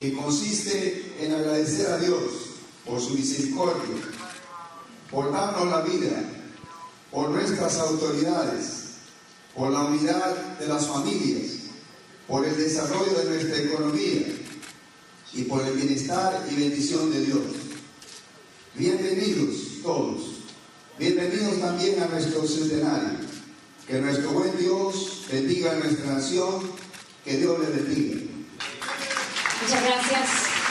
que consiste en agradecer a Dios por su misericordia, por darnos la vida, por nuestras autoridades, por la unidad de las familias, por el desarrollo de nuestra economía y por el bienestar y bendición de Dios. Bienvenidos todos, bienvenidos también a nuestro centenario. Que nuestro buen Dios bendiga a nuestra nación, que Dios le bendiga. Muchas gracias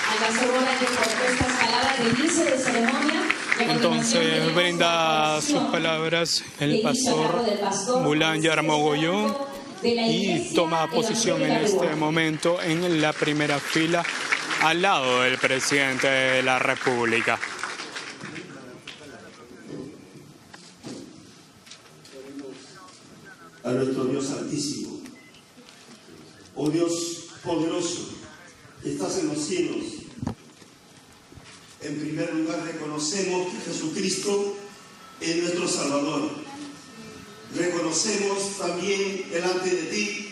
al pastor Bolaño por estas palabras de inicio de ceremonia. Entonces brinda sus palabras el pastor Bolaño Armogollón y toma posición en este momento en la primera fila al lado del presidente de la República. A nuestro Dios Altísimo, oh Dios poderoso, que estás en los cielos, en primer lugar reconocemos que Jesucristo es nuestro Salvador. Reconocemos también delante de ti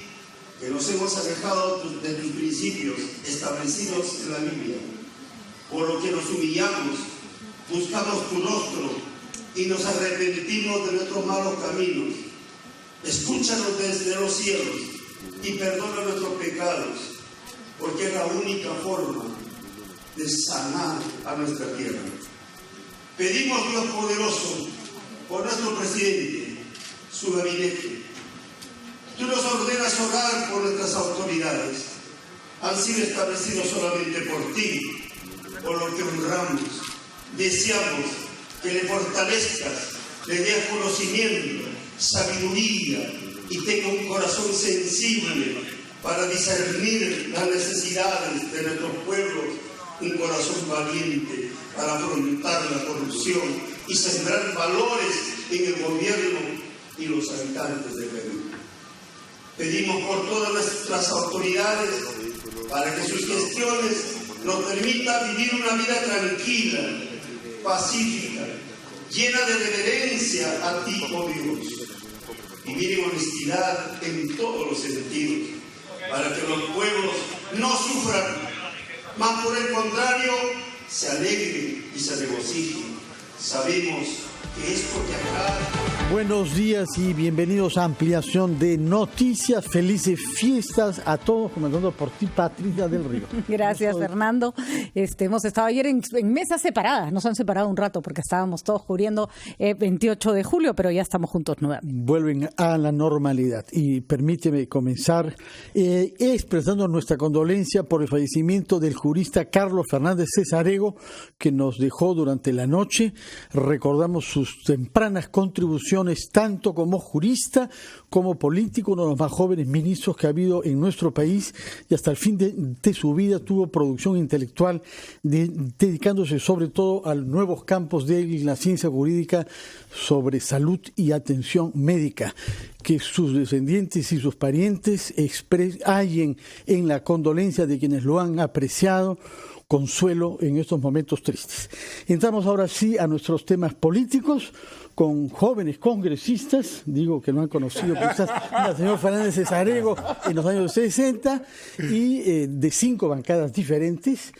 que nos hemos alejado de tus principios establecidos en la Biblia, por lo que nos humillamos, buscamos tu rostro y nos arrepentimos de nuestros malos caminos. Escúchanos desde los cielos y perdona nuestros pecados, porque es la única forma de sanar a nuestra tierra. Pedimos, Dios poderoso, por nuestro presidente, su gabinete. Tú nos ordenas orar por nuestras autoridades. Han sido establecidos solamente por ti, por lo que honramos. Deseamos que le fortalezcas, le des conocimiento, sabiduría y tenga un corazón sensible para discernir las necesidades de nuestros pueblos, un corazón valiente para afrontar la corrupción y sembrar valores en el gobierno y los habitantes de Perú. Pedimos por todas nuestras autoridades para que sus gestiones nos permitan vivir una vida tranquila, pacífica, llena de reverencia a ti, oh Dios. Vivir en honestidad en todos los sentidos, para que los pueblos no sufran, más por el contrario, se alegren y se regocijen. Sabemos que es porque acá... Buenos días y bienvenidos a ampliación de noticias. Felices fiestas a todos, comenzando por ti, Patricia del Río. Gracias, Fernando. Hemos estado ayer en mesas separadas, nos han separado un rato porque estábamos todos cubriendo 28 de julio, pero ya estamos juntos nuevamente. Vuelven a la normalidad y permíteme comenzar expresando nuestra condolencia por el fallecimiento del jurista Carlos Fernández Cesarego, que nos dejó durante la noche. Recordamos sus tempranas contribuciones tanto como jurista como político, uno de los más jóvenes ministros que ha habido en nuestro país, y hasta el fin de su vida tuvo producción intelectual dedicándose sobre todo a nuevos campos de la ciencia jurídica sobre salud y atención médica. Que sus descendientes y sus parientes hallen en la condolencia de quienes lo han apreciado consuelo en estos momentos tristes. Entramos ahora sí a nuestros temas políticos con jóvenes congresistas, digo que no han conocido quizás al señor Fernández Cesarego en los años 60, y de 5 bancadas diferentes,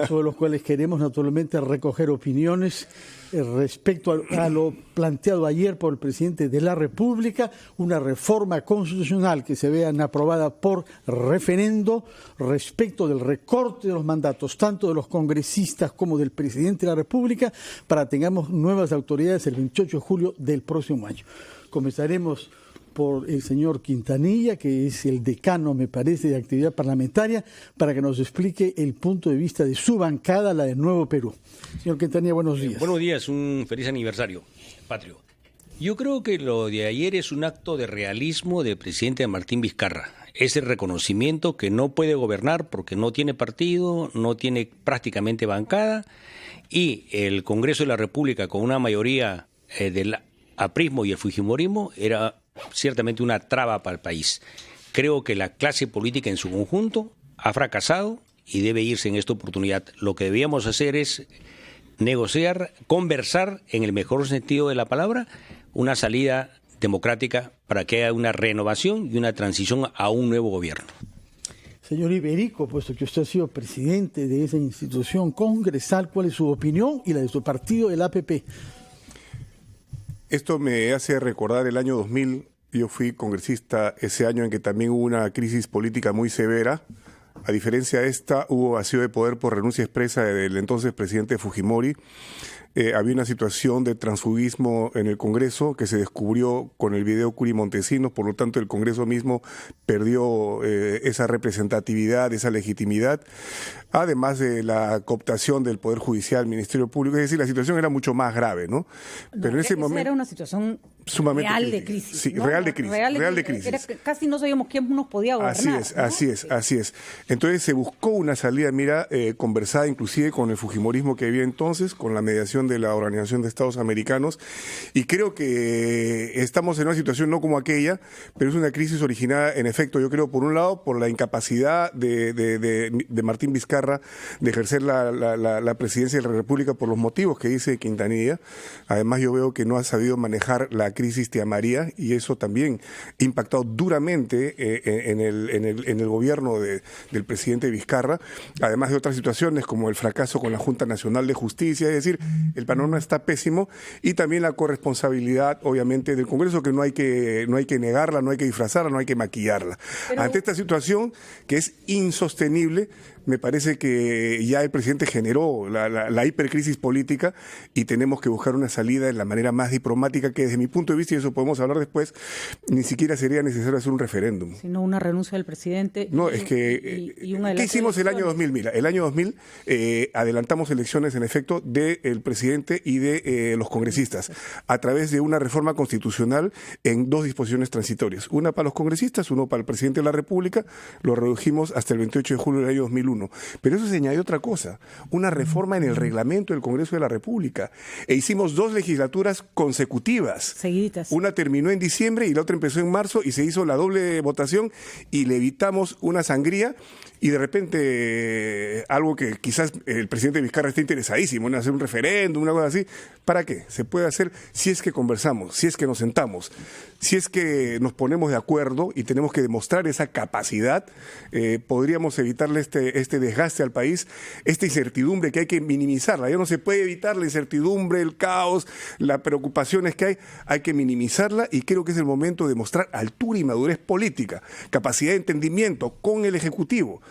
sobre los cuales queremos naturalmente recoger opiniones respecto a lo planteado ayer por el presidente de la República, una reforma constitucional que se vea aprobada por referendo respecto del recorte de los mandatos, tanto de los congresistas como del presidente de la República, para que tengamos nuevas autoridades el 28 de julio del próximo año. Comenzaremos por el señor Quintanilla, que es el decano, me parece, de actividad parlamentaria, para que nos explique el punto de vista de su bancada, la de Nuevo Perú. Señor Quintanilla, buenos días. Buenos días, un feliz aniversario, patrio. Yo creo que lo de ayer es un acto de realismo del presidente Martín Vizcarra. Es el reconocimiento que no puede gobernar porque no tiene partido, no tiene prácticamente bancada, y el Congreso de la República, con una mayoría del aprismo y el fujimorismo, era ciertamente una traba para el país. Creo que la clase política en su conjunto ha fracasado y debe irse en esta oportunidad. Lo que debíamos hacer es negociar, conversar en el mejor sentido de la palabra, una salida democrática para que haya una renovación y una transición a un nuevo gobierno. Señor Iberico, puesto que usted ha sido presidente de esa institución congresal, ¿cuál es su opinión y la de su partido, el APP? Esto me hace recordar el año 2000. Yo fui congresista ese año en que también hubo una crisis política muy severa. A diferencia de esta, hubo vacío de poder por renuncia expresa del entonces presidente Fujimori. Había una situación de transfugismo en el Congreso que se descubrió con el video Curi Montesinos, por lo tanto el Congreso mismo perdió esa representatividad, esa legitimidad, además de la cooptación del Poder Judicial, Ministerio Público, es decir, la situación era mucho más grave, ¿no? Pero en ese momento era una situación sumamente real crítica. de crisis. Sí, ¿no? real de crisis. Era que casi no sabíamos quién nos podía gobernar. Así es. Entonces se buscó una salida, conversada inclusive con el fujimorismo que había entonces, con la mediación de la Organización de Estados Americanos, y creo que estamos en una situación no como aquella, pero es una crisis originada, en efecto, yo creo, por un lado, por la incapacidad de Martín Vizcarra de ejercer la presidencia de la República por los motivos que dice Quintanilla. Además, yo veo que no ha sabido manejar la crisis Tía María, y eso también ha impactado duramente en el gobierno del presidente Vizcarra, además de otras situaciones como el fracaso con la Junta Nacional de Justicia. Es decir, el panorama está pésimo, y también la corresponsabilidad, obviamente, del Congreso, que no hay que negarla, no hay que disfrazarla, no hay que maquillarla. Pero ante esta situación que es insostenible, me parece que ya el presidente generó la hipercrisis política, y tenemos que buscar una salida de la manera más diplomática, que desde mi punto de vista, y eso podemos hablar después, ni siquiera sería necesario hacer un referéndum. Sino una renuncia del presidente. No, es que ¿qué hicimos el año 2000? Mira, el año 2000 adelantamos elecciones, en efecto, del presidente y de los congresistas, a través de una reforma constitucional en 2 disposiciones transitorias. Una para los congresistas, uno para el presidente de la República. Lo redujimos hasta el 28 de julio del año 2001. Pero eso se añadió otra cosa, una reforma en el reglamento del Congreso de la República. E hicimos 2 legislaturas consecutivas. Seguiditas. Una terminó en diciembre y la otra empezó en marzo, y se hizo la doble votación, y le evitamos una sangría. Y de repente, algo que quizás el presidente Vizcarra está interesadísimo en hacer un referéndum, una cosa así. ¿Para qué? Se puede hacer si es que conversamos, si es que nos sentamos, si es que nos ponemos de acuerdo y tenemos que demostrar esa capacidad. Podríamos evitarle este desgaste al país, esta incertidumbre que hay que minimizarla. Ya no se puede evitar la incertidumbre, el caos, las preocupaciones que hay que minimizarla, y creo que es el momento de mostrar altura y madurez política, capacidad de entendimiento con el Ejecutivo.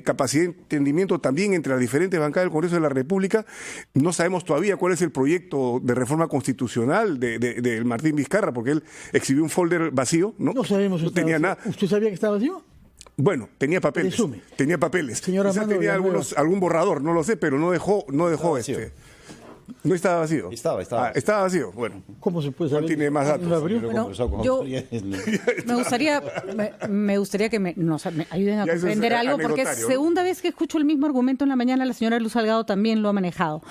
Capacidad de entendimiento también entre las diferentes bancadas del Congreso de la República. No sabemos todavía cuál es el proyecto de reforma constitucional de Martín Vizcarra, porque él exhibió un folder vacío, ¿no? No sabemos. No tenía nada. ¿Usted sabía que estaba vacío? Bueno, tenía papeles. Presume. Tenía papeles. Señora Quizás Armando, tenía algún borrador, no lo sé, pero no dejó No estaba vacío. Estaba vacío. Bueno. ¿Cómo se puede saber? No tiene más datos. Bueno, yo me gustaría que me ayuden a comprender algo, porque es segunda vez que escucho el mismo argumento en la mañana. La señora Luz Salgado también lo ha manejado.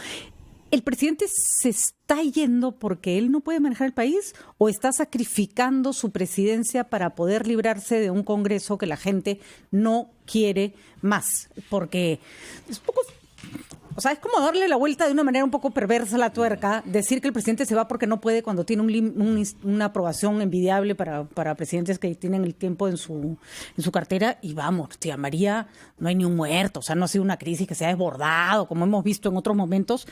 ¿El presidente se está yendo porque él no puede manejar el país, o está sacrificando su presidencia para poder librarse de un Congreso que la gente no quiere más? Porque es poco... O sea, es como darle la vuelta de una manera un poco perversa a la tuerca, decir que el presidente se va porque no puede, cuando tiene una aprobación envidiable para presidentes que tienen el tiempo en su cartera. Y vamos, Tía María, no hay ni un muerto, o sea, no ha sido una crisis que se ha desbordado, como hemos visto en otros momentos.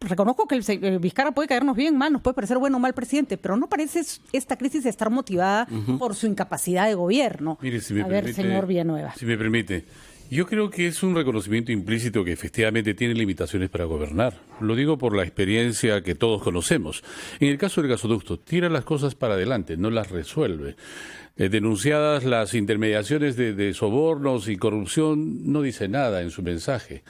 Reconozco que el Vizcarra puede caernos bien, mal, nos puede parecer bueno o mal presidente, pero no parece esta crisis estar motivada por su incapacidad de gobierno. Mire, si me permite, ver, señor Villanueva. Si me permite. Yo creo que es un reconocimiento implícito que efectivamente tiene limitaciones para gobernar. Lo digo por la experiencia que todos conocemos. En el caso del gasoducto, tira las cosas para adelante, no las resuelve. Denunciadas las intermediaciones de sobornos y corrupción, no dice nada en su mensaje.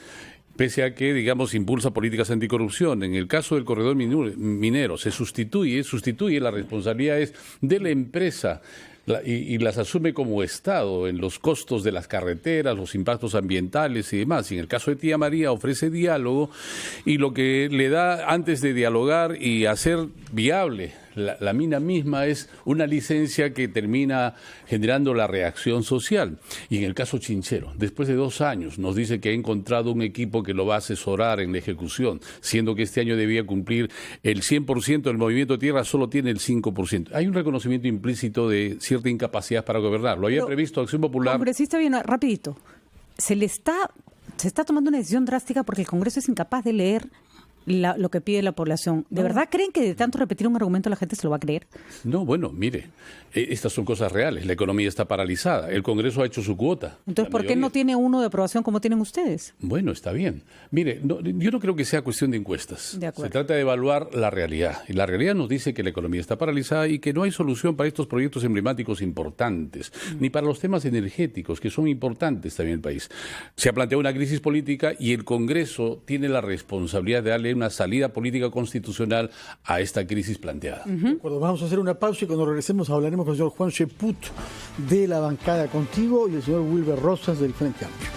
Pese a que, digamos, impulsa políticas anticorrupción. En el caso del corredor minero, se sustituye, la responsabilidad es de la empresa, y las asume como Estado en los costos de las carreteras, los impactos ambientales y demás. Y en el caso de Tía María ofrece diálogo, y lo que le da, antes de dialogar y hacer viable La mina misma es una licencia que termina generando la reacción social. Y en el caso Chinchero, después de 2 años, nos dice que ha encontrado un equipo que lo va a asesorar en la ejecución, siendo que este año debía cumplir el 100%, del movimiento de tierra solo tiene el 5%. Hay un reconocimiento implícito de cierta incapacidad para gobernar. Lo había previsto Acción Popular. Congresista, bien, rapidito. Se está tomando una decisión drástica porque el Congreso es incapaz de leer lo que pide la población. ¿De verdad creen que de tanto repetir un argumento la gente se lo va a creer? No, bueno, mire, estas son cosas reales. La economía está paralizada. El Congreso ha hecho su cuota. Entonces, ¿por qué no tiene uno de aprobación como tienen ustedes? Bueno, está bien. Mire, yo no creo que sea cuestión de encuestas. De acuerdo. Se trata de evaluar la realidad. Y la realidad nos dice que la economía está paralizada y que no hay solución para estos proyectos emblemáticos importantes, ni para los temas energéticos, que son importantes también en el país. Se ha planteado una crisis política y el Congreso tiene la responsabilidad de darle una salida política constitucional a esta crisis planteada. De acuerdo, vamos a hacer una pausa y cuando regresemos hablaremos con el señor Juan Cheput de la bancada Contigo y el señor Wilber Rosas del Frente Amplio.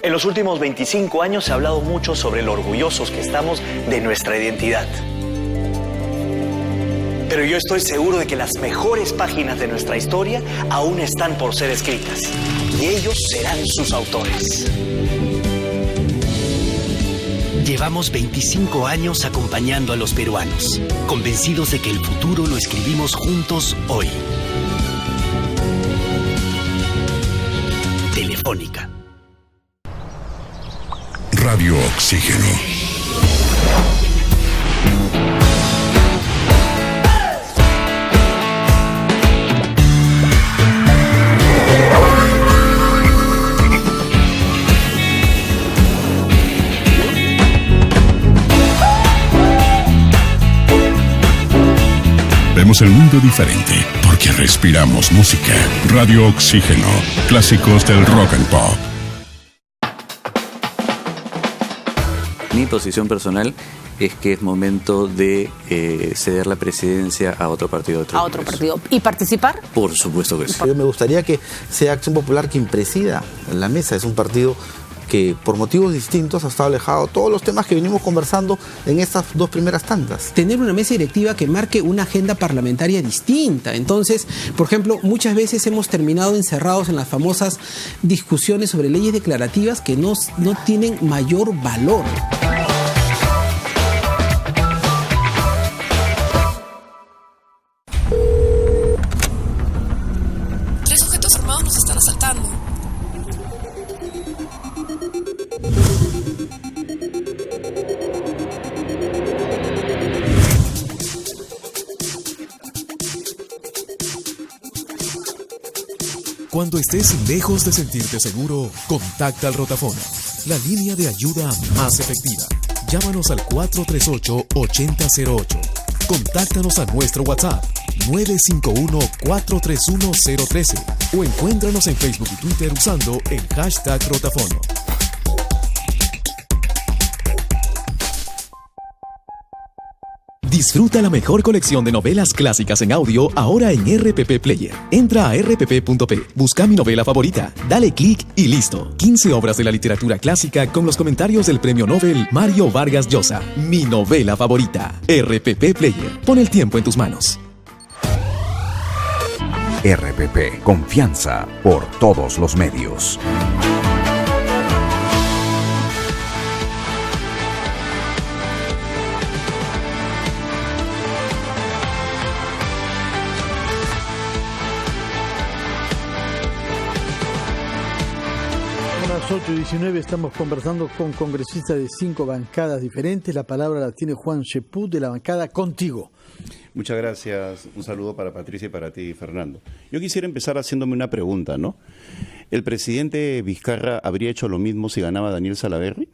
En los últimos 25 años se ha hablado mucho sobre lo orgullosos que estamos de nuestra identidad. Pero yo estoy seguro de que las mejores páginas de nuestra historia aún están por ser escritas. Y ellos serán sus autores. Llevamos 25 años acompañando a los peruanos, convencidos de que el futuro lo escribimos juntos hoy. Telefónica. Radio Oxígeno. Vemos el mundo diferente porque respiramos música. Radio Oxígeno. Clásicos del rock and pop. Mi posición personal es que es momento de ceder la presidencia a otro partido. A otro partido. ¿Y participar? Por supuesto que sí. Me gustaría que sea Acción Popular quien presida la mesa. Es un partido que por motivos distintos ha estado alejado de todos los temas que venimos conversando en estas 2 primeras tandas. Tener una mesa directiva que marque una agenda parlamentaria distinta. Entonces, por ejemplo, muchas veces hemos terminado encerrados en las famosas discusiones sobre leyes declarativas que no tienen mayor valor. Tres sujetos armados nos están asaltando. Cuando estés lejos de sentirte seguro, contacta al Rotafono, la línea de ayuda más efectiva. Llámanos al 438-8008. Contáctanos a nuestro WhatsApp 951-431-013 o encuéntranos en Facebook y Twitter usando el hashtag Rotafono. Disfruta la mejor colección de novelas clásicas en audio ahora en RPP Player. Entra a rpp.p, busca mi novela favorita, dale clic y listo. 15 obras de la literatura clásica con los comentarios del premio Nobel Mario Vargas Llosa. Mi novela favorita. RPP Player. Pon el tiempo en tus manos. RPP. Confianza por todos los medios. A las 8:19 estamos conversando con congresistas de 5 bancadas diferentes. La palabra la tiene Juan Cheput de la bancada Contigo. Muchas gracias. Un saludo para Patricia y para ti, Fernando. Yo quisiera empezar haciéndome una pregunta, ¿no? ¿El presidente Vizcarra habría hecho lo mismo si ganaba Daniel Salaverry?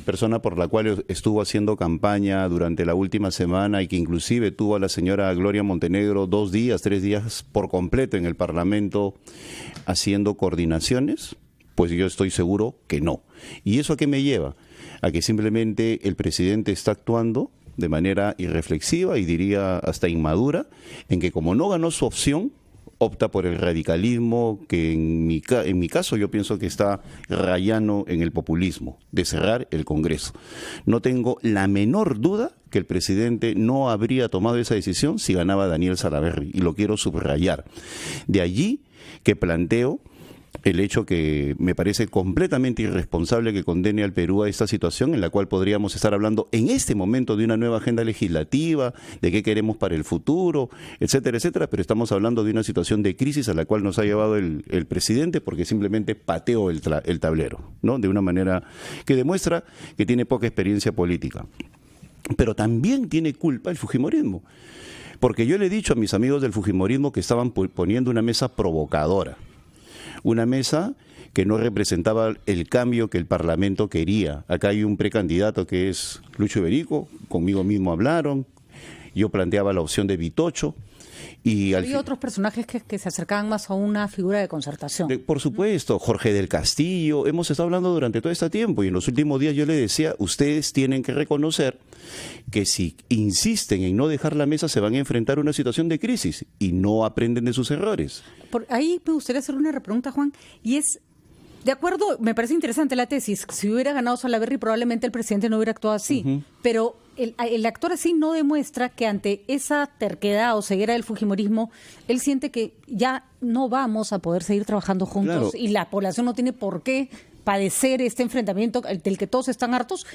Persona por la cual estuvo haciendo campaña durante la última semana y que inclusive tuvo a la señora Gloria Montenegro 2 días, 3 días por completo en el Parlamento haciendo coordinaciones. Pues yo estoy seguro que no. ¿Y eso a qué me lleva? a que simplemente el presidente está actuando de manera irreflexiva y diría hasta inmadura, en que como no ganó su opción, opta por el radicalismo que en mi caso yo pienso que está rayando en el populismo, de cerrar el Congreso. No tengo la menor duda que el presidente no habría tomado esa decisión si ganaba Daniel Salaverry, y lo quiero subrayar. De allí que planteo el hecho que me parece completamente irresponsable que condene al Perú a esta situación en la cual podríamos estar hablando en este momento de una nueva agenda legislativa, de qué queremos para el futuro, etcétera, etcétera, pero estamos hablando de una situación de crisis a la cual nos ha llevado el presidente porque simplemente pateó el tablero, ¿no? De una manera que demuestra que tiene poca experiencia política. Pero también tiene culpa el fujimorismo, porque yo le he dicho a mis amigos del fujimorismo que estaban poniendo una mesa provocadora, una mesa que no representaba el cambio que el Parlamento quería. Acá hay un precandidato que es Lucho Iberico, conmigo mismo hablaron, yo planteaba la opción de Vitocho. Y hay otros personajes que se acercaban más a una figura de concertación. Por supuesto, Jorge del Castillo, hemos estado hablando durante todo este tiempo y en los últimos días yo le decía, ustedes tienen que reconocer que si insisten en no dejar la mesa se van a enfrentar a una situación de crisis y no aprenden de sus errores. Por ahí me gustaría hacer una repregunta, Juan, y es, de acuerdo, me parece interesante la tesis, si hubiera ganado Salaverry probablemente el presidente no hubiera actuado así, pero el actor así no demuestra que ante esa terquedad o ceguera del fujimorismo, él siente que ya no vamos a poder seguir trabajando juntos, claro, y la población no tiene por qué padecer este enfrentamiento del que todos están hartos.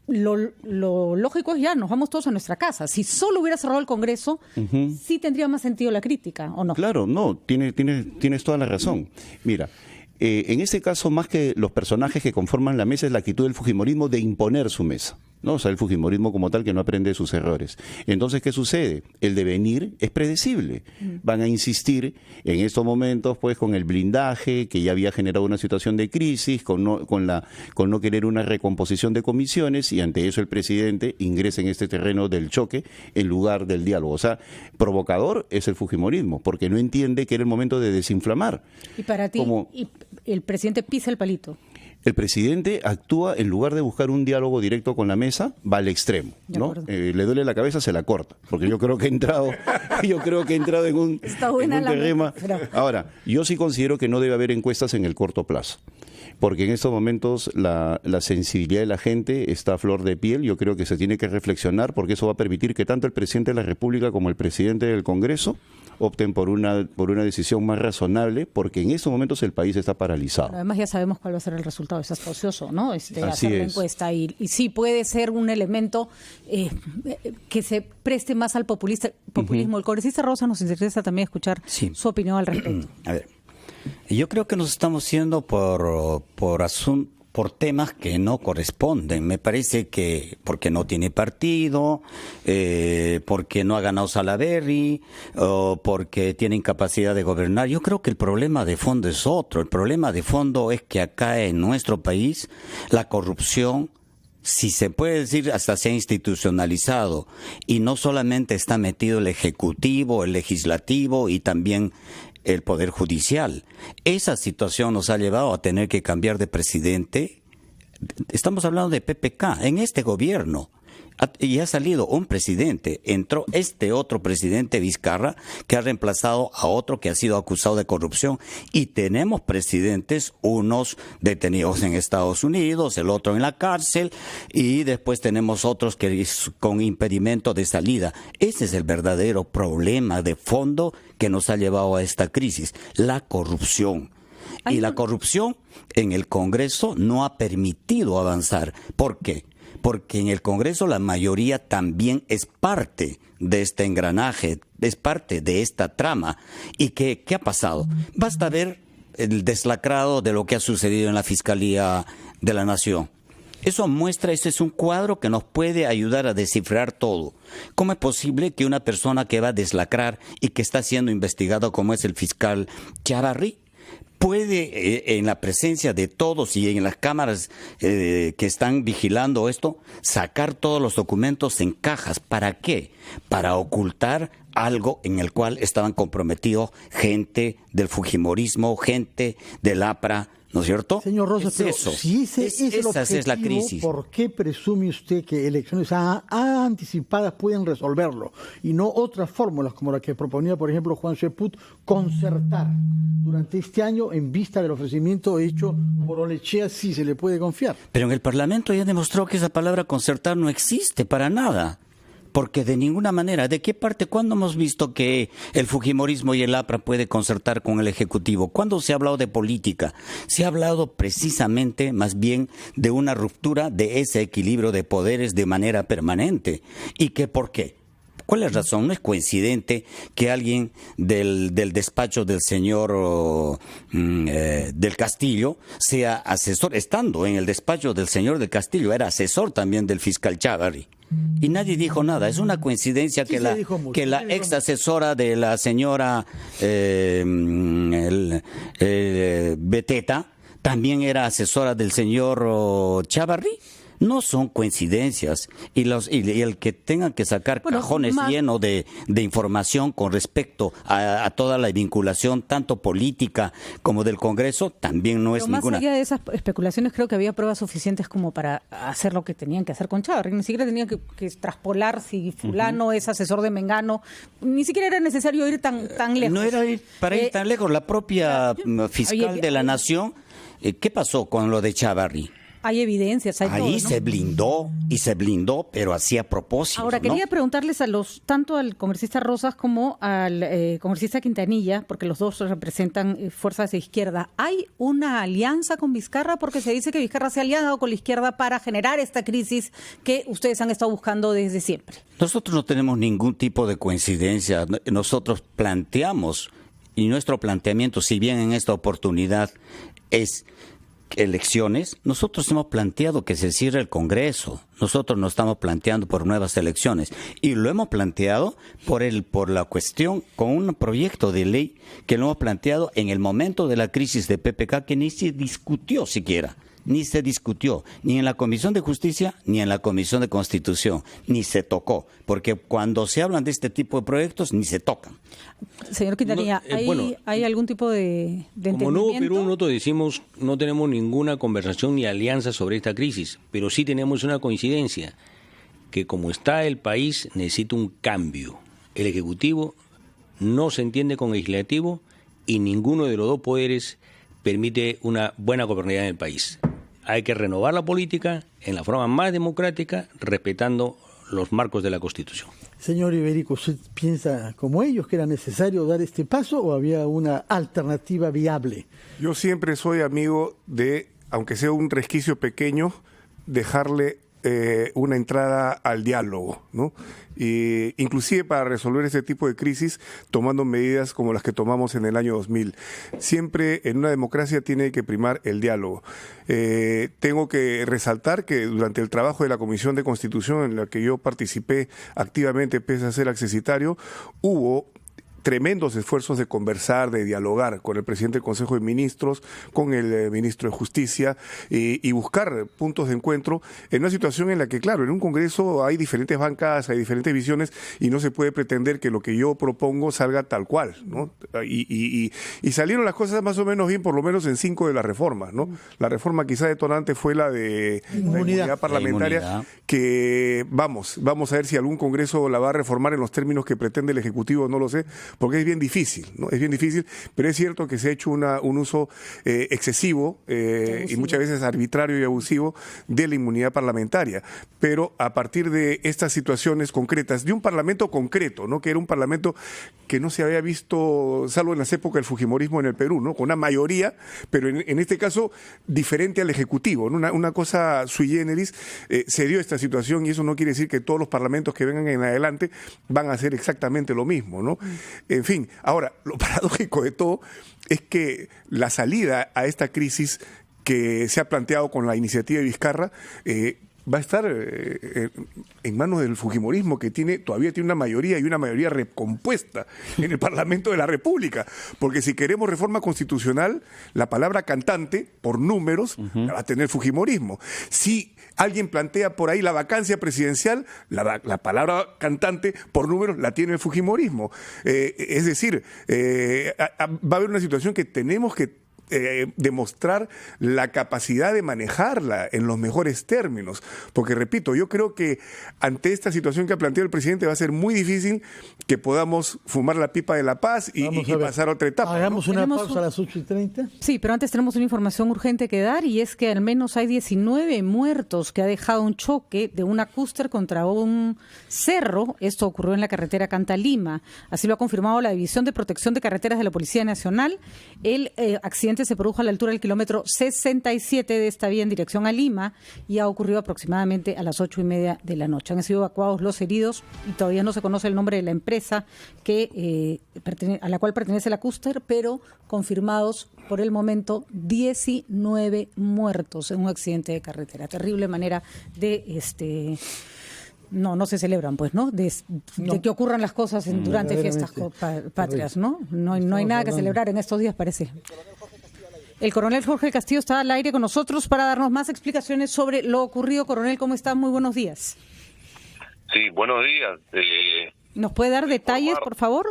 Lo lógico es ya, nos vamos todos a nuestra casa. Si solo hubiera cerrado el Congreso, sí tendría más sentido la crítica, ¿o no? Claro, no, tienes toda la razón. Mira, en este caso, más que los personajes que conforman la mesa, es la actitud del fujimorismo de imponer su mesa, ¿no? O sea, el fujimorismo como tal que no aprende de sus errores. Entonces, ¿qué sucede? El devenir es predecible. Van a insistir en estos momentos pues con el blindaje que ya había generado una situación de crisis, con no querer una recomposición de comisiones, y ante eso el presidente ingresa en este terreno del choque en lugar del diálogo. O sea, provocador es el fujimorismo, porque no entiende que era el momento de desinflamar. Y para ti, el presidente pisa el palito. El presidente actúa, en lugar de buscar un diálogo directo con la mesa, va al extremo, ¿no? Le duele la cabeza, se la corta, porque yo creo que he entrado en un terreno. Ahora, yo sí considero que no debe haber encuestas en el corto plazo, porque en estos momentos la sensibilidad de la gente está a flor de piel. Yo creo que se tiene que reflexionar, porque eso va a permitir que tanto el presidente de la República como el presidente del Congreso opten por una decisión más razonable, porque en estos momentos el país está paralizado. Pero además ya sabemos cuál va a ser el resultado, es ocioso, ¿no? Así hacer la encuesta y sí puede ser un elemento que se preste más al populismo. El congresista Rosa nos interesa también escuchar su opinión al respecto. A ver, yo creo que nos estamos yendo por temas que no corresponden. Me parece que porque no tiene partido, porque no ha ganado Salaverry, o porque tiene incapacidad de gobernar. Yo creo que el problema de fondo es otro. El problema de fondo es que acá en nuestro país la corrupción, si se puede decir, hasta se ha institucionalizado, y no solamente está metido el Ejecutivo, el Legislativo y también el Poder Judicial. Esa situación nos ha llevado a tener que cambiar de presidente. Estamos hablando de PPK en este gobierno. Y ha salido un presidente, entró este otro presidente Vizcarra, que ha reemplazado a otro que ha sido acusado de corrupción, y tenemos presidentes, unos detenidos en Estados Unidos, el otro en la cárcel, y después tenemos otros que con impedimento de salida. Ese es el verdadero problema de fondo que nos ha llevado a esta crisis, la corrupción. Y la corrupción en el Congreso no ha permitido avanzar. ¿Por qué? Porque en el Congreso la mayoría también es parte de este engranaje, es parte de esta trama. ¿Y qué ha pasado? Basta ver el deslacrado de lo que ha sucedido en la Fiscalía de la Nación. Eso muestra, ese es un cuadro que nos puede ayudar a descifrar todo. ¿Cómo es posible que una persona que va a deslacrar y que está siendo investigado como es el fiscal Chávarri puede, en la presencia de todos y en las cámaras que están vigilando esto, sacar todos los documentos en cajas? ¿Para qué? Para ocultar algo en el cual estaban comprometidos gente del fujimorismo, gente del APRA, ¿no es cierto? Señor Rosas, es eso. Si ese es el esa objetivo, es la crisis. ¿por qué presume usted que elecciones anticipadas pueden resolverlo y no otras fórmulas como la que proponía, por ejemplo, Juan Sepúlveda, concertar durante este año en vista del ofrecimiento hecho por Olechea, si se le puede confiar? Pero en el Parlamento ya demostró que esa palabra concertar no existe para nada. Porque de ninguna manera, ¿de qué parte? ¿Cuándo hemos visto que el fujimorismo y el APRA puede concertar con el Ejecutivo? ¿Cuándo se ha hablado de política? Se ha hablado precisamente, más bien, de una ruptura de ese equilibrio de poderes de manera permanente. ¿Y qué por qué? ¿Cuál es la razón? No es coincidente que alguien del despacho del señor del Castillo sea asesor, estando en el despacho del señor del Castillo, era asesor también del fiscal Chávarri. Y nadie dijo nada. Es una coincidencia que la ex asesora de la señora Beteta también era asesora del señor Chávarri. No son coincidencias. Y el que tengan que sacar cajones llenos de información con respecto a toda la vinculación, tanto política como del Congreso, también no es ninguna. Más allá de esas especulaciones, creo que había pruebas suficientes como para hacer lo que tenían que hacer con Chávarri. Ni siquiera tenían que traspolar si fulano es asesor de Mengano. Ni siquiera era necesario ir tan lejos. No era ir tan lejos. La propia fiscal de la Nación, ¿qué pasó con lo de Chávarri? Hay evidencias, hay ahí todo, ¿no? se blindó, pero hacía propósito. Ahora, quería preguntarles tanto al congresista Rosas como al congresista Quintanilla, porque los dos representan fuerzas de izquierda. ¿Hay una alianza con Vizcarra? Porque se dice que Vizcarra se ha aliado con la izquierda para generar esta crisis que ustedes han estado buscando desde siempre. Nosotros no tenemos ningún tipo de coincidencia. Nosotros planteamos, y nuestro planteamiento, si bien en esta oportunidad es elecciones, nosotros hemos planteado que se cierre el Congreso. Nosotros no estamos planteando por nuevas elecciones y lo hemos planteado por la cuestión con un proyecto de ley que lo hemos planteado en el momento de la crisis de PPK, que ni se discutió siquiera. Ni se discutió, ni en la Comisión de Justicia, ni en la Comisión de Constitución, ni se tocó, porque cuando se hablan de este tipo de proyectos, ni se tocan. Señor Quintanilla, ¿hay algún tipo de entendimiento? Como Nuevo Perú, nosotros decimos, no tenemos ninguna conversación ni alianza sobre esta crisis, pero sí tenemos una coincidencia, que como está el país, necesita un cambio. El Ejecutivo no se entiende con el Legislativo y ninguno de los dos poderes permite una buena gobernabilidad en el país. Hay que renovar la política en la forma más democrática, respetando los marcos de la Constitución. Señor Iberico, ¿usted piensa como ellos que era necesario dar este paso o había una alternativa viable? Yo siempre soy amigo de, aunque sea un resquicio pequeño, dejarle una entrada al diálogo, ¿no? Y inclusive para resolver este tipo de crisis, tomando medidas como las que tomamos en el año 2000. Siempre en una democracia tiene que primar el diálogo. Tengo que resaltar que durante el trabajo de la Comisión de Constitución, en la que yo participé activamente pese a ser accesitario, hubo tremendos esfuerzos de conversar, de dialogar con el presidente del Consejo de Ministros, con el ministro de Justicia y buscar puntos de encuentro en una situación en la que, claro, en un Congreso hay diferentes bancadas, hay diferentes visiones y no se puede pretender que lo que yo propongo salga tal cual, ¿no? Y salieron las cosas más o menos bien, por lo menos en 5 de las reformas, ¿no? La reforma quizá detonante fue la de la inmunidad parlamentaria, que vamos a ver si algún Congreso la va a reformar en los términos que pretende el Ejecutivo, no lo sé, porque es bien difícil, ¿no? Es bien difícil, pero es cierto que se ha hecho un uso excesivo y muchas veces arbitrario y abusivo de la inmunidad parlamentaria. Pero a partir de estas situaciones concretas, de un parlamento concreto, ¿no? Que era un parlamento que no se había visto, salvo en las épocas del fujimorismo en el Perú, ¿no? Con una mayoría, pero en este caso diferente al Ejecutivo, ¿no? Una cosa sui generis, se dio esta situación y eso no quiere decir que todos los parlamentos que vengan en adelante van a hacer exactamente lo mismo, ¿no? En fin, ahora, lo paradójico de todo es que la salida a esta crisis que se ha planteado con la iniciativa de Vizcarra va a estar en manos del fujimorismo, que todavía tiene una mayoría, y una mayoría recompuesta en el Parlamento de la República. Porque si queremos reforma constitucional, la palabra cantante, por números, la va a tener fujimorismo. Si alguien plantea por ahí la vacancia presidencial, la palabra cantante, por números, la tiene el fujimorismo. Es decir, va a haber una situación que tenemos que demostrar la capacidad de manejarla en los mejores términos, porque repito, yo creo que ante esta situación que ha planteado el presidente va a ser muy difícil que podamos fumar la pipa de la paz y pasar a otra etapa. Hagamos una pausa a las 8:30. Sí, pero antes tenemos una información urgente que dar, y es que al menos hay 19 muertos que ha dejado un choque de una cúster contra un cerro. Esto ocurrió en la carretera Canta-Lima. Así lo ha confirmado la División de Protección de Carreteras de la Policía Nacional. El accidente se produjo a la altura del kilómetro 67 de esta vía en dirección a Lima y ha ocurrido aproximadamente a las 8:30 de la noche. Han sido evacuados los heridos y todavía no se conoce el nombre de la empresa a la cual pertenece la cúster, pero confirmados por el momento 19 muertos en un accidente de carretera. Terrible manera de no se celebran, pues, ¿no? De que ocurran las cosas durante fiestas patrias, ¿no? No hay nada que celebrar en estos días, parece. El coronel Jorge Castillo está al aire con nosotros para darnos más explicaciones sobre lo ocurrido. Coronel, ¿cómo está? Muy buenos días. Sí, buenos días. ¿Nos puede dar detalles, por favor?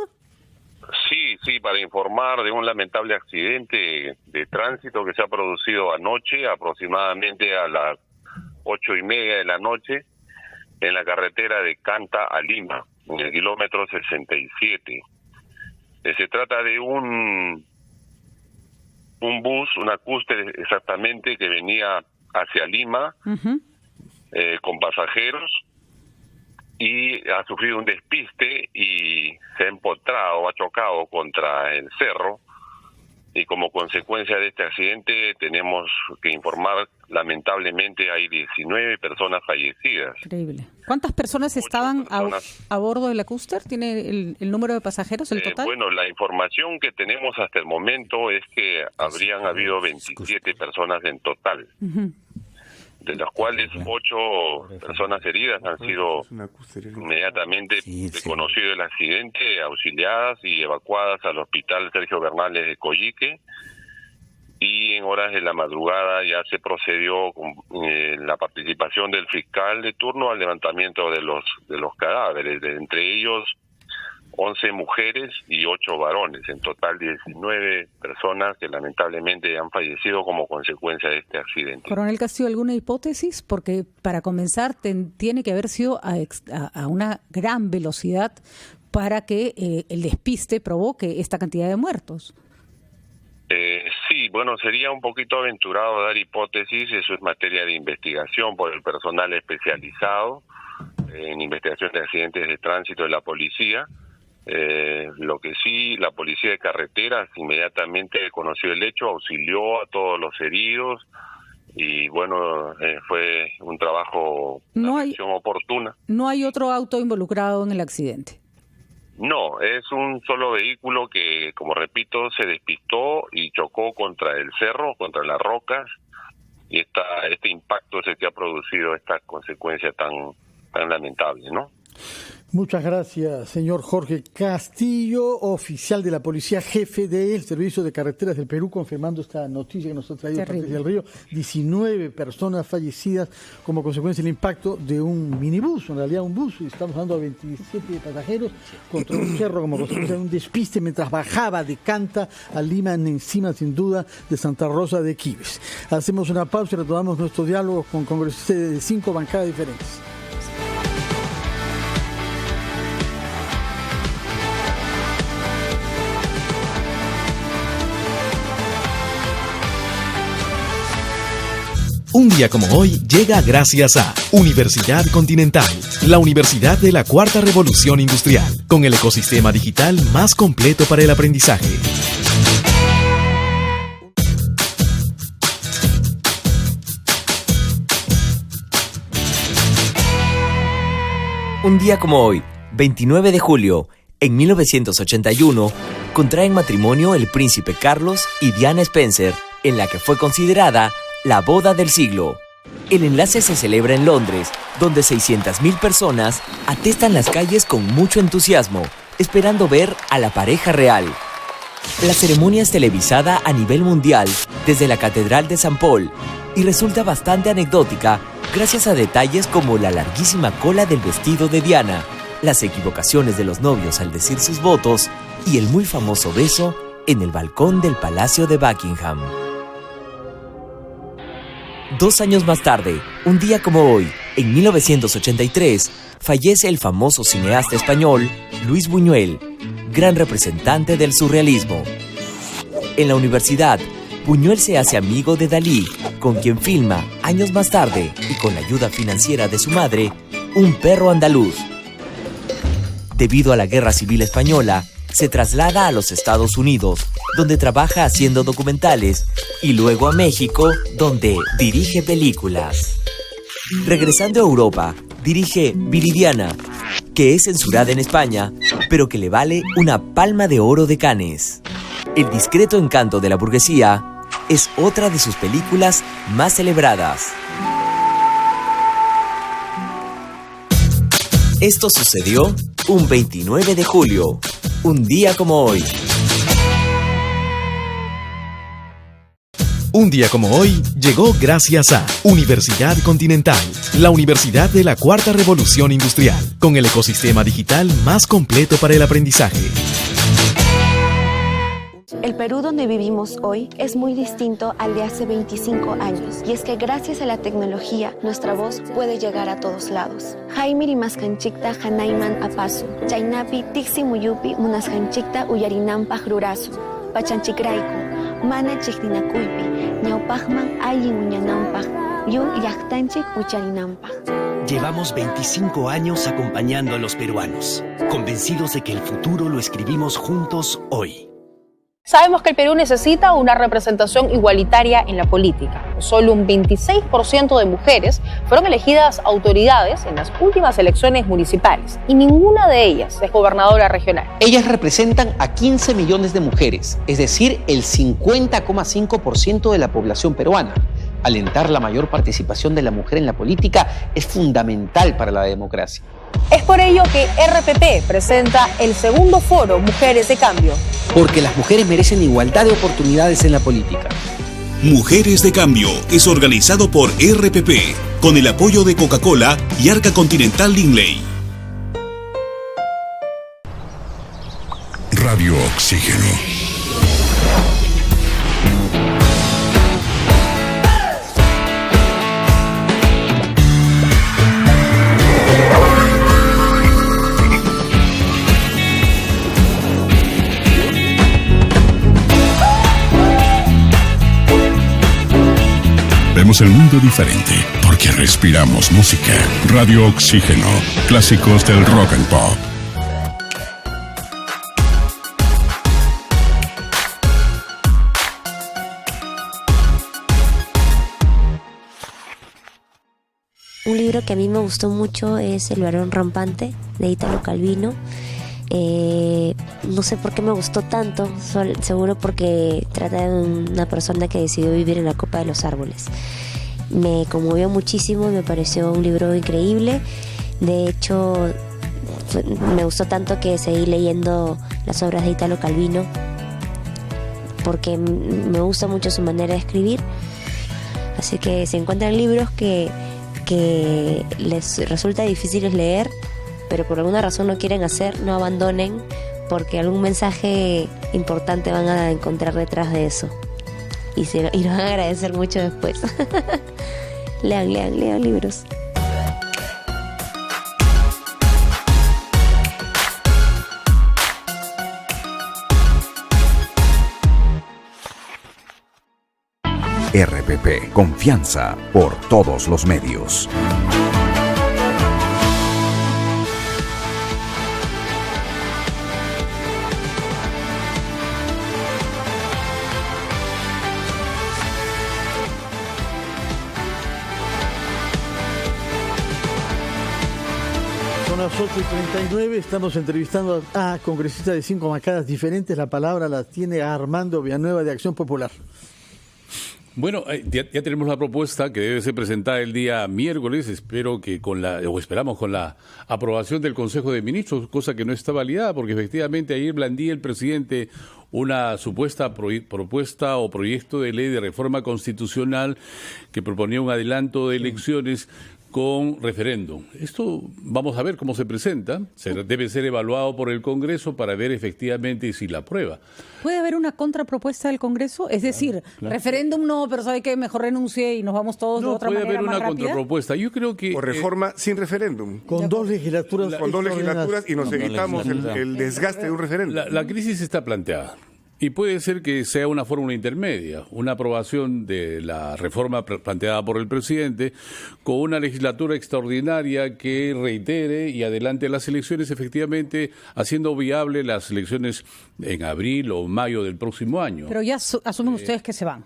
Sí, para informar de un lamentable accidente de tránsito que se ha producido anoche, aproximadamente a las 8:30 de la noche, en la carretera de Canta a Lima, en el kilómetro 67. Se trata de un bus, una cúster exactamente, que venía hacia Lima con pasajeros y ha sufrido un despiste y se ha empotrado, ha chocado contra el cerro, y como consecuencia de este accidente tenemos que informar, lamentablemente hay 19 personas fallecidas. Increíble. ¿Cuántas personas estaban a bordo de la cúster? ¿Tiene el número de pasajeros, el total? Bueno, la información que tenemos hasta el momento es que habrían habido 27 personas en total, de las cuales 8 personas heridas han sido inmediatamente conocido el accidente, auxiliadas y evacuadas al hospital Sergio Bernales de Coyique, y en horas de la madrugada ya se procedió con la participación del fiscal de turno al levantamiento de los cadáveres, entre ellos 11 mujeres y 8 varones, en total 19 personas que lamentablemente han fallecido como consecuencia de este accidente. Coronel Castillo, ¿alguna hipótesis? Porque para comenzar tiene que haber sido a una gran velocidad para que el despiste provoque esta cantidad de muertos. Sí, bueno, sería un poquito aventurado dar hipótesis, eso es materia de investigación por el personal especializado en investigación de accidentes de tránsito de la policía. Lo que sí, la policía de carreteras inmediatamente conoció el hecho, auxilió a todos los heridos y bueno, fue un trabajo, una acción oportuna. ¿No hay otro auto involucrado en el accidente? No, es un solo vehículo que, como repito, se despistó y chocó contra el cerro, contra las rocas, y este impacto es el que ha producido esta consecuencia tan lamentable, ¿no? Muchas gracias, señor Jorge Castillo, oficial de la policía, jefe del Servicio de Carreteras del Perú, confirmando esta noticia que nos ha traído Patricia del Río. 19 personas fallecidas como consecuencia del impacto de un minibús, en realidad un bus, y estamos hablando de 27 pasajeros, contra un cerro como consecuencia de un despiste mientras bajaba de Canta a Lima, encima sin duda de Santa Rosa de Quibes. Hacemos una pausa y retomamos nuestro diálogo con congresistas de 5 bancadas diferentes. Un día como hoy llega gracias a Universidad Continental, la universidad de la Cuarta Revolución Industrial, con el ecosistema digital más completo para el aprendizaje. Un día como hoy, 29 de julio, en 1981, contraen matrimonio el príncipe Carlos y Diana Spencer, en la que fue considerada la boda del siglo. El enlace se celebra en Londres, donde 600.000 personas atestan las calles con mucho entusiasmo, esperando ver a la pareja real. La ceremonia es televisada a nivel mundial desde la Catedral de San Paul y resulta bastante anecdótica gracias a detalles como la larguísima cola del vestido de Diana, las equivocaciones de los novios al decir sus votos y el muy famoso beso en el balcón del Palacio de Buckingham. 2 años más tarde, un día como hoy, en 1983, fallece el famoso cineasta español Luis Buñuel, gran representante del surrealismo. En la universidad, Buñuel se hace amigo de Dalí, con quien filma, años más tarde, y con la ayuda financiera de su madre, Un perro andaluz. Debido a la Guerra Civil Española, se traslada a los Estados Unidos, donde trabaja haciendo documentales, y luego a México, donde dirige películas. Regresando a Europa, dirige Viridiana, que es censurada en España, pero que le vale una Palma de Oro de Cannes. El discreto encanto de la burguesía es otra de sus películas más celebradas. Esto sucedió un 29 de julio, un día como hoy. Un día como hoy llegó gracias a Universidad Continental, la universidad de la Cuarta Revolución Industrial, con el ecosistema digital más completo para el aprendizaje. El Perú donde vivimos hoy es muy distinto al de hace 25 años. Y es que gracias a la tecnología, nuestra voz puede llegar a todos lados. Jaimiri maskanchikta hanayman apasu. Chaynapi tiksi muyupi munaskanchikta uyarinampa rurasu. Pachanchikraiku, mana chiktinakuypi. Ñaupajman allin uñanampaj. Yun llaqtanchik ucharinampa. Llevamos 25 años acompañando a los peruanos, convencidos de que el futuro lo escribimos juntos hoy. Sabemos que el Perú necesita una representación igualitaria en la política. Solo un 26% de mujeres fueron elegidas autoridades en las últimas elecciones municipales y ninguna de ellas es gobernadora regional. Ellas representan a 15 millones de mujeres, es decir, el 50,5% de la población peruana. Alentar la mayor participación de la mujer en la política es fundamental para la democracia. Es por ello que RPP presenta el segundo foro Mujeres de Cambio. Porque las mujeres merecen igualdad de oportunidades en la política. Mujeres de Cambio es organizado por RPP, con el apoyo de Coca-Cola y Arca Continental Linley. Radio Oxígeno. Vemos el mundo diferente porque respiramos música. Radio Oxígeno, clásicos del rock and pop. Un libro que a mí me gustó mucho es El varón rampante, de Italo Calvino. No sé por qué me gustó tanto, seguro porque trata de una persona que decidió vivir en la copa de los árboles. Me conmovió muchísimo, me pareció un libro increíble. De hecho, me gustó tanto que seguí leyendo las obras de Italo Calvino porque me gusta mucho su manera de escribir. Así que si encuentran libros que les resulta difíciles leer, pero por alguna razón no quieren hacer, no abandonen, porque algún mensaje importante van a encontrar detrás de eso y lo van a agradecer mucho después. lean libros. RPP, confianza por todos los medios. Son las 8:39, estamos entrevistando a congresistas de 5 bancadas diferentes. La palabra la tiene Armando Villanueva de Acción Popular. Bueno, ya tenemos la propuesta que debe ser presentada el día miércoles. Esperamos con la aprobación del Consejo de Ministros, cosa que no está validada, porque efectivamente ayer blandía el presidente una supuesta propuesta o proyecto de ley de reforma constitucional que proponía un adelanto de elecciones con referéndum. Esto vamos a ver cómo se presenta. Debe ser evaluado por el Congreso para ver efectivamente si la aprueba. ¿Puede haber una contrapropuesta del Congreso? Es decir, referéndum no, pero ¿sabe qué? Mejor renuncie y nos vamos todos de otra manera más rápida. No, puede haber una contrapropuesta. Yo creo que... O reforma sin referéndum. Con dos legislaturas. Con dos legislaturas y nos evitamos el desgaste de un referéndum. La crisis está planteada. Y puede ser que sea una fórmula intermedia, una aprobación de la reforma planteada por el presidente con una legislatura extraordinaria que reitere y adelante las elecciones, efectivamente haciendo viable las elecciones en abril o mayo del próximo año. Pero ya asumen ustedes que se van.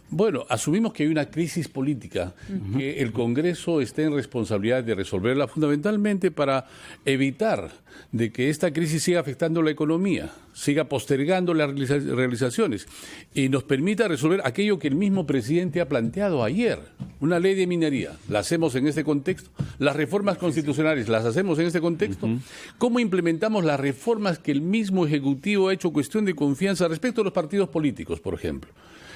Bueno, asumimos que hay una crisis política, que el Congreso está en responsabilidad de resolverla fundamentalmente para evitar de que esta crisis siga afectando la economía, siga postergando las realizaciones y nos permita resolver aquello que el mismo presidente ha planteado ayer, una ley de minería. ¿La hacemos en este contexto? ¿Las reformas constitucionales las hacemos en este contexto? ¿Cómo implementamos las reformas que el mismo Ejecutivo ha hecho cuestión de confianza respecto a los partidos políticos, por ejemplo?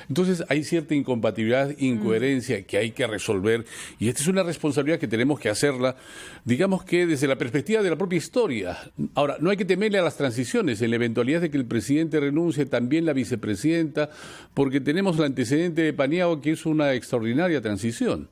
Entonces hay cierta incompatibilidad, incoherencia que hay que resolver y esta es una responsabilidad que tenemos que hacerla, digamos que desde la perspectiva de la propia historia. Ahora, no hay que temerle a las transiciones, en la eventualidad de que el presidente renuncie, también la vicepresidenta, porque tenemos el antecedente de Paniagua que es una extraordinaria transición.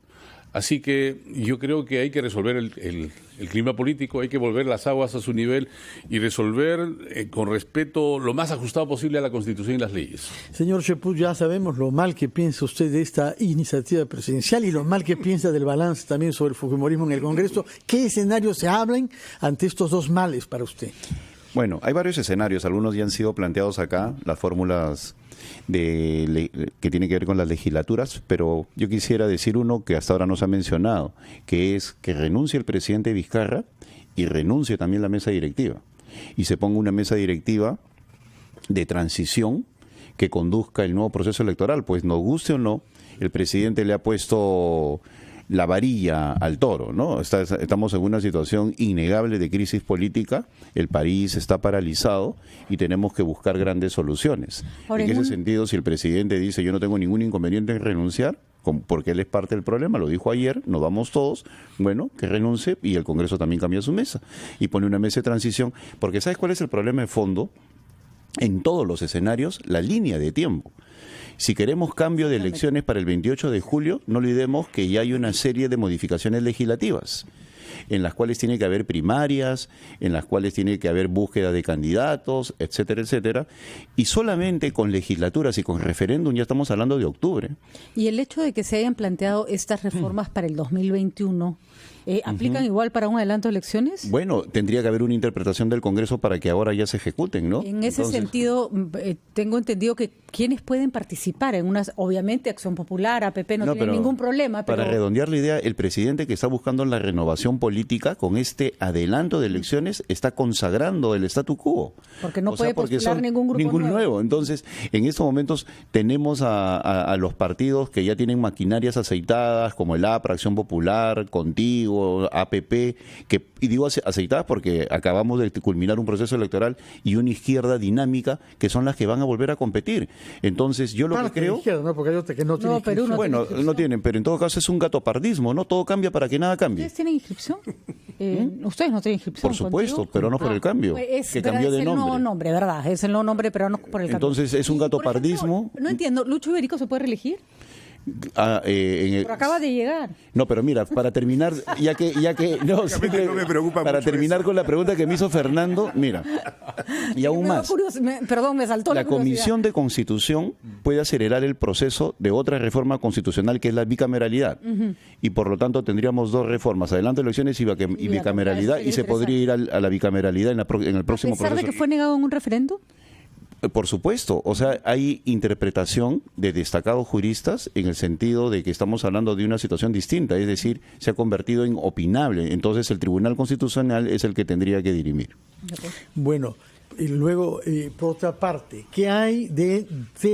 Así que yo creo que hay que resolver el clima político, hay que volver las aguas a su nivel y resolver con respeto lo más ajustado posible a la Constitución y las leyes. Señor Chepuz, ya sabemos lo mal que piensa usted de esta iniciativa presidencial y lo mal que piensa del balance también sobre el fujimorismo en el Congreso. ¿Qué escenarios se hablan ante estos dos males para usted? Bueno, hay varios escenarios, algunos ya han sido planteados acá, las fórmulas que tienen que ver con las legislaturas, pero yo quisiera decir uno que hasta ahora no se ha mencionado, que es que renuncie el presidente Vizcarra y renuncie también la mesa directiva, y se ponga una mesa directiva de transición que conduzca el nuevo proceso electoral, pues nos guste o no, el presidente le ha puesto la varilla al toro, ¿no? Estamos en una situación innegable de crisis política, el país está paralizado y tenemos que buscar grandes soluciones. En ese sentido, si el presidente dice yo no tengo ningún inconveniente en renunciar, porque él es parte del problema, lo dijo ayer, nos vamos todos, bueno, que renuncie y el Congreso también cambia su mesa y pone una mesa de transición, porque ¿sabes cuál es el problema de fondo? En todos los escenarios, la línea de tiempo. Si queremos cambio de elecciones para el 28 de julio, no olvidemos que ya hay una serie de modificaciones legislativas, en las cuales tiene que haber primarias, en las cuales tiene que haber búsqueda de candidatos, etcétera, etcétera, y solamente con legislaturas y con referéndum ya estamos hablando de octubre. Y el hecho de que se hayan planteado estas reformas para el 2021... ¿aplican igual para un adelanto de elecciones? Bueno, tendría que haber una interpretación del Congreso para que ahora ya se ejecuten, ¿no? En ese sentido, tengo entendido que quienes pueden participar en unas, obviamente Acción Popular, APP no tiene ningún problema. Pero... Para redondear la idea, el presidente que está buscando la renovación política con este adelanto de elecciones está consagrando el statu quo. Porque no puede postular ningún grupo nuevo. Entonces, en estos momentos tenemos a los partidos que ya tienen maquinarias aceitadas, como el APRA, Acción Popular, Contigo, APP, y digo aceitadas porque acabamos de culminar un proceso electoral y una izquierda dinámica que son las que van a volver a competir. Entonces yo lo que creo... ¿no? Porque hay otras que no tienen inscripción. Bueno, no tienen, pero en todo caso es un gatopardismo, ¿no? Todo cambia para que nada cambie. ¿Ustedes tienen inscripción? Ustedes no tienen inscripción. Por supuesto, pero no por el cambio, que cambió de nombre. Es el nuevo nombre, ¿verdad? Es el nuevo nombre, pero no por el cambio. Entonces es un gatopardismo. No entiendo, ¿Lucho Iberico se puede reelegir? Pero acaba de llegar. No, pero mira, para terminar, ya que no me preocupa para terminar con la pregunta que me hizo Fernando, mira, y aún más. Me saltó la Comisión de Constitución puede acelerar el proceso de otra reforma constitucional que es la bicameralidad. Y por lo tanto tendríamos dos reformas, adelanto de elecciones y bicameralidad, y se podría ir a la bicameralidad en el próximo proceso. ¿A pesar de que fue negado en un referéndum? Por supuesto, o sea, hay interpretación de destacados juristas en el sentido de que estamos hablando de una situación distinta, es decir, se ha convertido en opinable, entonces el Tribunal Constitucional es el que tendría que dirimir. Bueno, Y luego, por otra parte, ¿qué hay de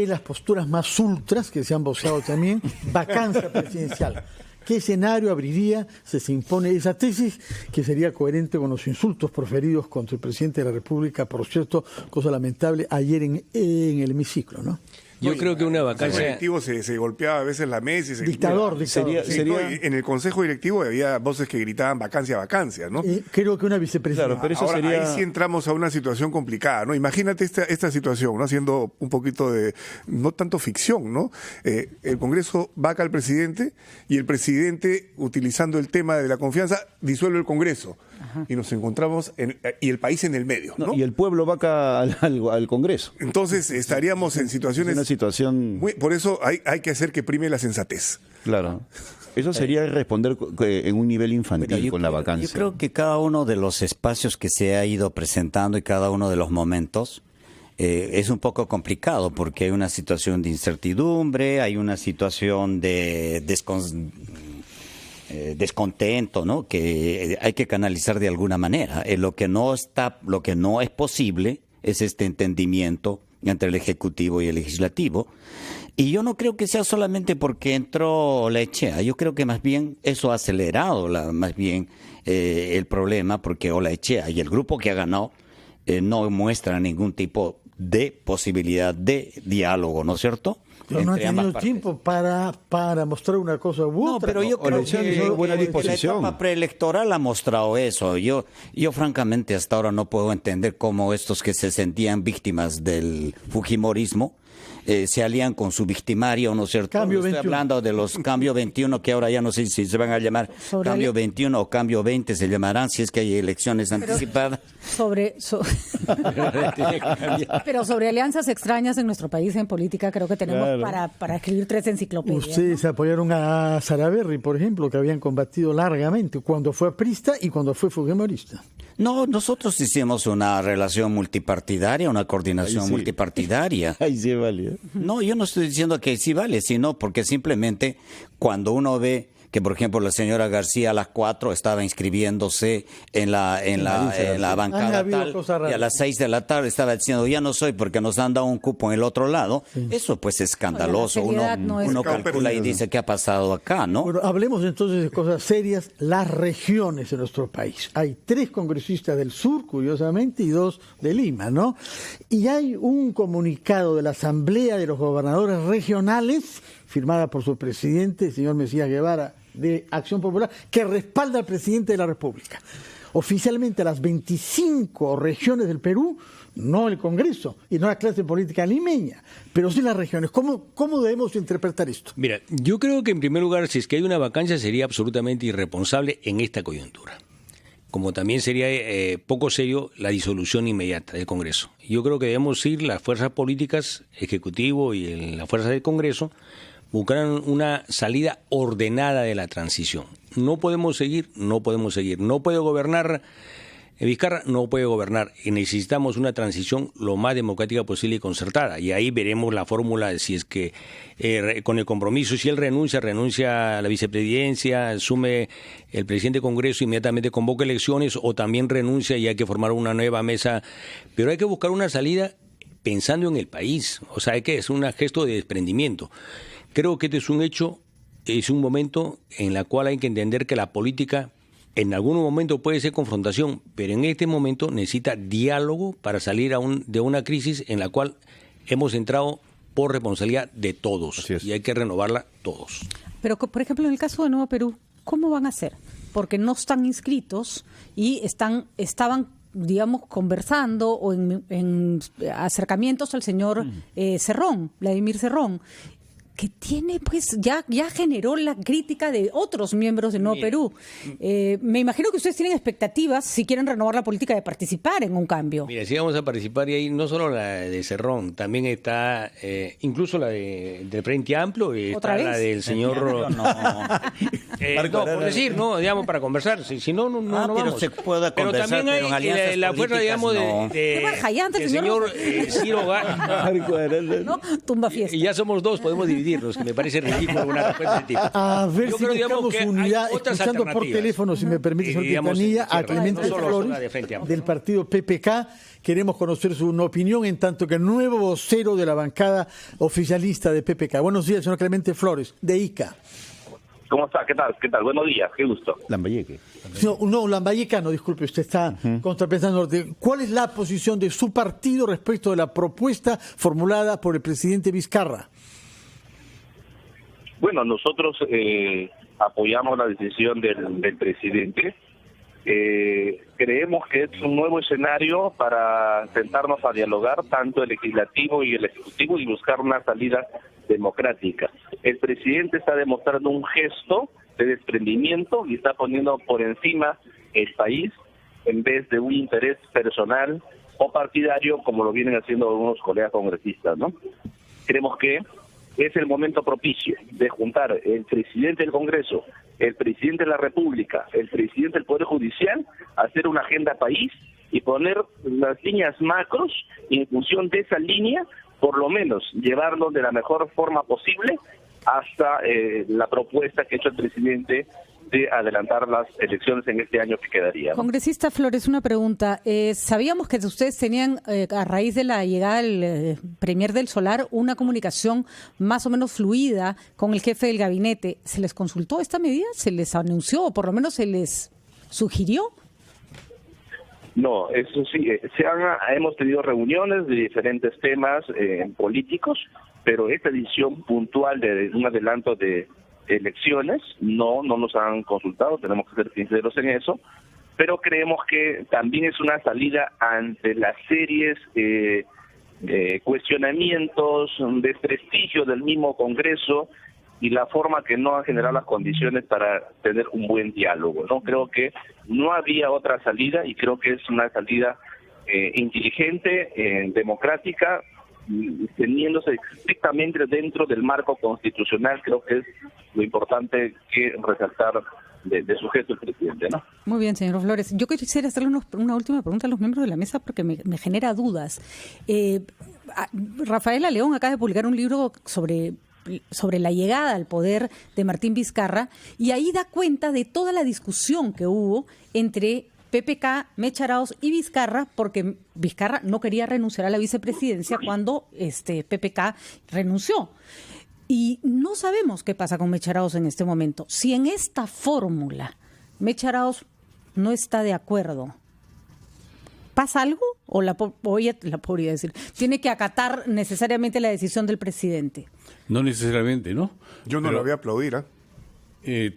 las posturas más ultras que se han voceado también? Vacancia presidencial. ¿Qué escenario abriría si se impone esa tesis que sería coherente con los insultos proferidos contra el presidente de la República, por cierto, cosa lamentable, ayer en el hemiciclo, ¿no? Yo creo que una vacancia... El directivo se golpeaba a veces la mesa y se... Dictador. Sería... En el Consejo Directivo había voces que gritaban vacancia, ¿no? Creo que una vicepresidenta... Claro, pero eso ahora, sería... Ahí sí entramos a una situación complicada, ¿no? Imagínate esta situación, ¿no? Haciendo un poquito de... No tanto ficción, ¿no? El Congreso vaca al presidente y el presidente, utilizando el tema de la confianza, disuelve el Congreso. Ajá. Y nos encontramos y el país en el medio, ¿no? Y el pueblo vaca al Congreso. Entonces estaríamos en situaciones... Una situación... por eso hay que hacer que prime la sensatez. Claro. Eso sería responder en un nivel infantil con la vacancia. Yo creo que cada uno de los espacios que se ha ido presentando y cada uno de los momentos es un poco complicado porque hay una situación de incertidumbre, hay una situación de descontento, ¿no? Que hay que canalizar de alguna manera. Lo que no es posible es este entendimiento entre el Ejecutivo y el Legislativo. Y yo no creo que sea solamente porque entró Olaechea. Yo creo que más bien eso ha acelerado el problema, porque Olaechea y el grupo que ha ganado no muestran ningún tipo de posibilidad de diálogo, ¿no es cierto? Pero no ha tenido tiempo para mostrar una cosa u otra. No, pero yo creo que la etapa preelectoral ha mostrado eso. Yo francamente hasta ahora no puedo entender cómo estos que se sentían víctimas del fujimorismo se alían con su victimario, ¿no es cierto? Estoy hablando de los Cambio 21, que ahora ya no sé si se van a llamar Cambio 21 o Cambio 20, se llamarán si es que hay elecciones anticipadas. Pero sobre alianzas extrañas en nuestro país en política creo que tenemos para escribir 3 enciclopedias. Ustedes apoyaron a Salaverry, por ejemplo, que habían combatido largamente cuando fue aprista y cuando fue fujimorista. No, nosotros hicimos una relación multipartidaria, una coordinación multipartidaria. Ahí sí vale. No, yo no estoy diciendo que sí vale, sino porque simplemente cuando uno ve que, por ejemplo, la señora García a las 4 estaba inscribiéndose en la bancada tal, y a las 6 de la tarde estaba diciendo, ya no soy porque nos han dado un cupo en el otro lado. Sí. Eso pues es escandaloso. Uno calcula y dice, ¿qué ha pasado acá, no? Bueno, hablemos entonces de cosas serias. Las regiones en nuestro país. Hay 3 congresistas del sur, curiosamente, y 2 de Lima, ¿no? Y hay un comunicado de la Asamblea de los Gobernadores Regionales, firmada por su presidente, el señor Mesías Guevara, de Acción Popular, que respalda al presidente de la República. Oficialmente a las 25 regiones del Perú, no el Congreso y no la clase política limeña, pero sí las regiones. ¿Cómo debemos interpretar esto? Mira, yo creo que en primer lugar, si es que hay una vacancia, sería absolutamente irresponsable en esta coyuntura. Como también sería poco serio la disolución inmediata del Congreso. Yo creo que debemos ir las fuerzas políticas, Ejecutivo y las fuerzas del Congreso, buscar una salida ordenada de la transición. No podemos seguir. No puede gobernar Vizcarra, no puede gobernar. Y necesitamos una transición lo más democrática posible y concertada. Y ahí veremos la fórmula de si es que con el compromiso, si él renuncia a la vicepresidencia, asume el presidente del Congreso, inmediatamente convoca elecciones, o también renuncia y hay que formar una nueva mesa. Pero hay que buscar una salida pensando en el país. O sea, es un gesto de desprendimiento. Creo que este es un hecho, es un momento en el cual hay que entender que la política en algún momento puede ser confrontación, pero en este momento necesita diálogo para salir de una crisis en la cual hemos entrado por responsabilidad de todos y hay que renovarla todos. Pero, por ejemplo, en el caso de Nuevo Perú, ¿cómo van a hacer? Porque no están inscritos y estaban digamos, conversando o en acercamientos al señor Cerrón, Vladimir Cerrón, que tiene, pues, ya generó la crítica de otros miembros de Nuevo Perú. Me imagino que ustedes tienen expectativas, si quieren renovar la política, de participar en un cambio. Mira, si vamos a participar, y ahí no solo la de Cerrón, también está incluso la del Frente Amplio, y está la del señor... No, por decir, no, digamos, para conversar. Si no, no pero vamos. Se pueda pero conversar, también hay la fuerza, digamos, del señor Ciro Gálvez. No, tumba fiesta. Y ya somos 2, podemos dividir dividirnos, que me parece ridículo una respuesta de tipo. A ver Yo si creo, buscamos que unidad, hay otras escuchando por alternativas. teléfono, si me permite, señor Digamos, Quintanilla, a Clemente no solo Flores, de Frente Amplio. del partido PPK. Queremos conocer su opinión en tanto que nuevo vocero de la bancada oficialista de PPK. Buenos días, señor Clemente Flores, de ICA. ¿Cómo está? ¿Qué tal? Buenos días, qué gusto. Lambayeque. No, Lambayecano, disculpe, usted está contrapensando. ¿Cuál es la posición de su partido respecto de la propuesta formulada por el presidente Vizcarra? Bueno, nosotros apoyamos la decisión del presidente. Creemos que es un nuevo escenario para sentarnos a dialogar, tanto el legislativo y el ejecutivo, y buscar una salida democrática. El presidente está demostrando un gesto de desprendimiento y está poniendo por encima el país en vez de un interés personal o partidario, como lo vienen haciendo algunos colegas congresistas, ¿no? Creemos que es el momento propicio de juntar el presidente del Congreso, el presidente de la República, el presidente del Poder Judicial, hacer una agenda país y poner las líneas macros, y en función de esa línea, por lo menos llevarlo de la mejor forma posible hasta la propuesta que ha hecho el presidente de adelantar las elecciones en este año que quedaría, ¿no? Congresista Flores, una pregunta. Sabíamos que ustedes tenían, a raíz de la llegada del Premier del Solar, una comunicación más o menos fluida con el jefe del gabinete. ¿Se les consultó esta medida? ¿Se les anunció o por lo menos se les sugirió? No, eso sí, hemos tenido reuniones de diferentes temas políticos, pero esta decisión puntual de un adelanto de elecciones no nos han consultado, tenemos que ser sinceros en eso, pero creemos que también es una salida ante las series cuestionamientos, desprestigio del mismo Congreso y la forma que no han generado las condiciones para tener un buen diálogo, ¿no? Creo que no había otra salida y creo que es una salida inteligente, democrática, teniéndose estrictamente dentro del marco constitucional. Creo que es lo importante que resaltar de su gesto el presidente, ¿no? Muy bien, señor Flores. Yo quisiera hacerle una última pregunta a los miembros de la mesa porque me genera dudas. Rafaela León acaba de publicar un libro sobre la llegada al poder de Martín Vizcarra, y ahí da cuenta de toda la discusión que hubo entre PPK, Mecha Arauz y Vizcarra, porque Vizcarra no quería renunciar a la vicepresidencia cuando PPK renunció. Y no sabemos qué pasa con Mecha Arauz en este momento. Si en esta fórmula Mecha Arauz no está de acuerdo, ¿pasa algo? ¿O la podría decir? ¿Tiene que acatar necesariamente la decisión del presidente? No necesariamente, ¿no? Yo no lo voy a aplaudir,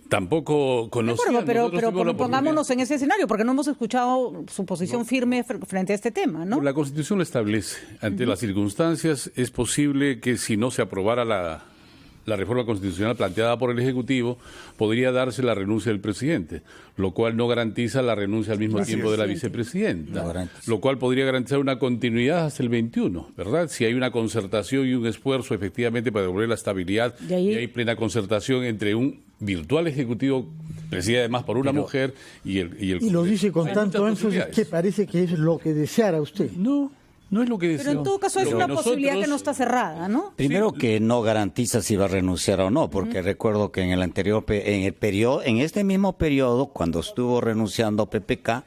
tampoco conocía. Pero pongámonos en ese escenario, porque no hemos escuchado su posición firme frente a este tema, ¿no? La Constitución lo establece. Ante las circunstancias, es posible que si no se aprobara la reforma constitucional planteada por el Ejecutivo, podría darse la renuncia del presidente, lo cual no garantiza la renuncia al mismo tiempo de la vicepresidenta, lo cual podría garantizar una continuidad hasta el 21, ¿verdad? Si hay una concertación y un esfuerzo efectivamente para devolver la estabilidad y hay plena concertación entre un virtual Ejecutivo presidido además por una mujer y el Y lo dice con tanto énfasis que parece que es lo que deseara usted. No es lo que decía. Pero en todo caso es una posibilidad que no está cerrada, ¿no? Primero que no garantiza si va a renunciar o no, porque recuerdo que en el anterior, en este mismo periodo, cuando estuvo renunciando PPK,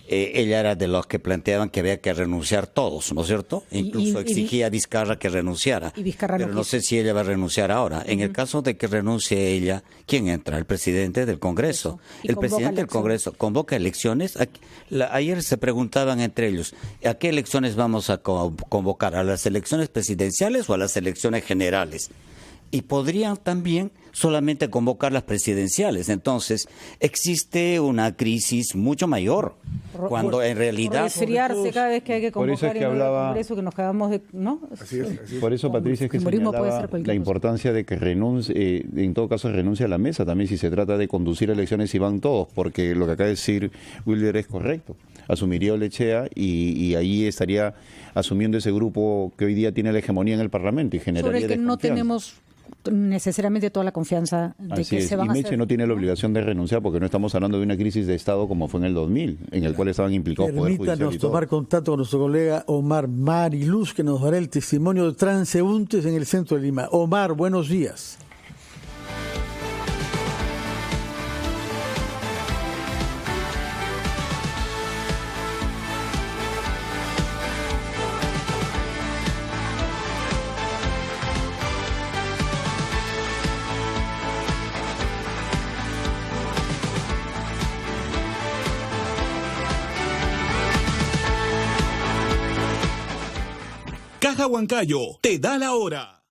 ella era de los que planteaban que había que renunciar todos, ¿no es cierto? Incluso exigía a Vizcarra que renunciara. Pero no sé si ella va a renunciar ahora. En el caso de que renuncie ella, ¿quién entra? El presidente del Congreso. El presidente del Congreso convoca elecciones. Ayer se preguntaban entre ellos, ¿a qué elecciones vamos a convocar? ¿A las elecciones presidenciales o a las elecciones generales? Y podrían también solamente convocar las presidenciales. Entonces, existe una crisis mucho mayor, cuando en realidad... Resfriarse cada vez que hay que convocar en el Congreso, que nos acabamos de... ¿no? Así es. Por eso, Patricia, es que señalaba la importancia de que renuncie, en todo caso renuncie a la mesa, también si se trata de conducir elecciones y van todos, porque lo que acaba de decir Wilder es correcto. Asumiría Olechea y ahí estaría asumiendo ese grupo que hoy día tiene la hegemonía en el Parlamento y generaría sobre el que no tenemos necesariamente toda la confianza de Así que es. se van y a Meche hacer. no tiene la obligación de renunciar porque no estamos hablando de una crisis de Estado como fue en el 2000, en el cual estaban implicados Poder Judicial Permítanos y todo. tomar contacto con nuestro colega Omar Mariluz, que nos dará el testimonio de transeúntes en el centro de Lima. Omar, buenos días. Caja Huancayo te da la hora.